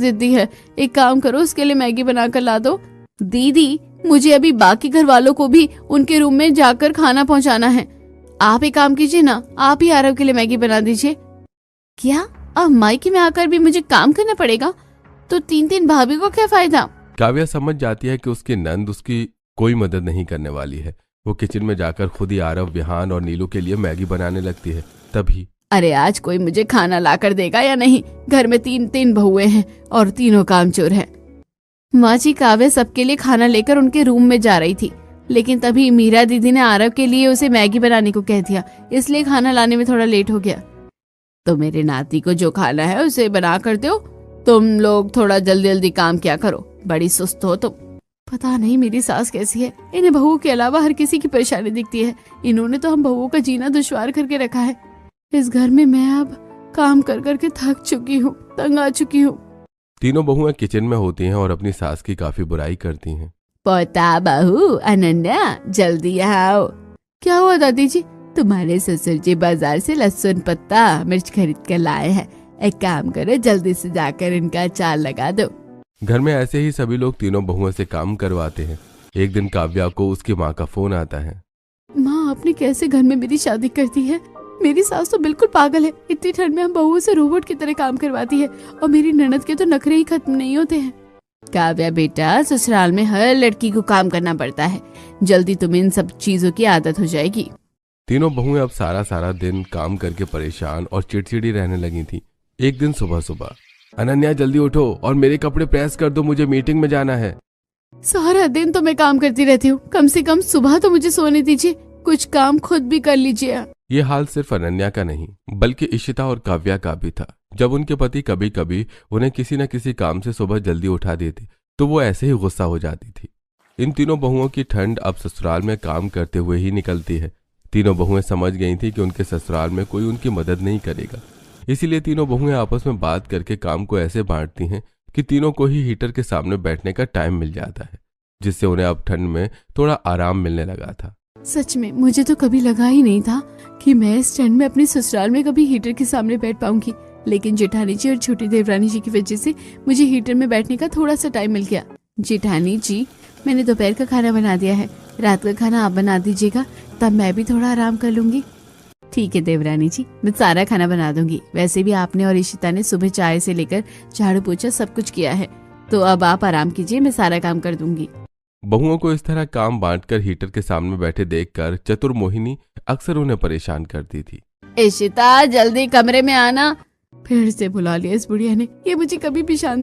जिद्दी है। एक काम करो, उसके लिए मैगी बनाकर ला दो। दीदी, मुझे अभी बाकी घर वालों को भी उनके रूम में जाकर खाना पहुंचाना है। आप एक काम कीजिए ना, आप ही आरव के लिए मैगी बना दीजिए। क्या अब मायके में आकर भी मुझे काम करना पड़ेगा? तो 3 भाभी को क्या फायदा? काव्या समझ जाती है कि उसकी नंद उसकी कोई मदद नहीं करने वाली है। वो किचन में जाकर खुद ही आरव, विहान और नीलू के लिए मैगी बनाने लगती है। तभी अरे आज कोई मुझे खाना लाकर देगा या नहीं? घर में 3 बहुएं हैं और तीनों कामचोर हैं। माँ जी, काव्या सबके लिए खाना लेकर उनके रूम में जा रही थी, लेकिन तभी मीरा दीदी ने आरव के लिए उसे मैगी बनाने को कह दिया, इसलिए खाना लाने में थोड़ा लेट हो गया। तो मेरे नाती को जो खाना है उसे बना कर दो। तुम लोग थोड़ा जल्दी जल्दी काम क्या करो, बड़ी सुस्त हो तुम। पता नहीं मेरी सास कैसी है, इन्हें बहुओं के अलावा हर किसी की परेशानी दिखती है। इन्होंने तो हम बहुओं का जीना दुश्वार करके रखा है। इस घर में मैं अब काम कर करके थक चुकी हूँ, तंग आ चुकी हूँ। तीनों बहुएं किचन में होती हैं और अपनी सास की काफी बुराई करती हैं। पोता बहू अनन्या, जल्दी यहाँ आओ। क्या हुआ दादी जी? तुम्हारे ससुर जी बाजार से लहसुन, पत्ता, मिर्च खरीद कर लाए हैं। एक काम करो, जल्दी से जाकर इनका अचार लगा दो। घर में ऐसे ही सभी लोग तीनों बहुओं से काम करवाते हैं। एक दिन काव्या को उसकी माँ का फोन आता है। माँ, आपने कैसे घर में मेरी शादी कर दी है? मेरी सास तो बिल्कुल पागल है। इतनी ठंड में हम बहुओं से रोबोट की तरह काम करवाती है और मेरी ननद के तो नखरे ही खत्म नहीं होते हैं। काव्या बेटा, ससुराल में हर लड़की को काम करना पड़ता है। जल्दी तुम्हें इन सब चीजों की आदत हो जाएगी। तीनों बहुएं अब सारा दिन काम करके परेशान और चिड़चिड़ी रहने लगी थी। एक दिन सुबह सुबह, अनन्या जल्दी उठो और मेरे कपड़े प्रेस कर दो, मुझे मीटिंग में जाना है। सारा दिन तो मैं काम करती रहती हूँ, कम से कम सुबह तो मुझे सोने दीजिए, कुछ काम खुद भी कर लीजिए। ये हाल सिर्फ अनन्या का नहीं बल्कि इशिता और काव्या का भी था। जब उनके पति कभी कभी उन्हें किसी न किसी काम से सुबह जल्दी उठा देते तो वो ऐसे ही गुस्सा हो जाती थी। इन तीनों बहुओं की ठंड अब ससुराल में काम करते हुए ही निकलती है। तीनों बहुएं समझ गई थी कि उनके ससुराल में कोई उनकी मदद नहीं करेगा, इसीलिए तीनों बहुएं आपस में बात करके काम को ऐसे बांटती हैं कि तीनों को ही हीटर के सामने बैठने का टाइम मिल जाता है, जिससे उन्हें अब ठंड में थोड़ा आराम मिलने लगा था। सच में मुझे तो कभी लगा ही नहीं था कि मैं इस ठंड में अपने ससुराल में कभी हीटर के सामने बैठ पाऊंगी, लेकिन जेठानी जी और छोटी देवरानी जी की वजह से मुझे हीटर में बैठने का थोड़ा सा टाइम मिल गया। जेठानी जी, मैंने दोपहर का खाना बना दिया है, रात का खाना आप बना दीजिएगा, तब मैं भी थोड़ा आराम कर लूंगी। ठीक है देवरानी जी, मैं सारा खाना बना दूंगी। वैसे भी आपने और इशिता ने सुबह चाय से लेकर झाड़ू पोछा सब कुछ किया है, तो अब आप आराम कीजिए, मैं सारा काम कर दूंगी। बहुओं को इस तरह काम बांटकर हीटर के सामने बैठे देखकर चतुर मोहिनी अक्सर उन्हें परेशान करती थी। इशिता, जल्दी कमरे में आना। फिर से बुला लिया इस बुढ़िया ने, ये मुझे कभी भी शांति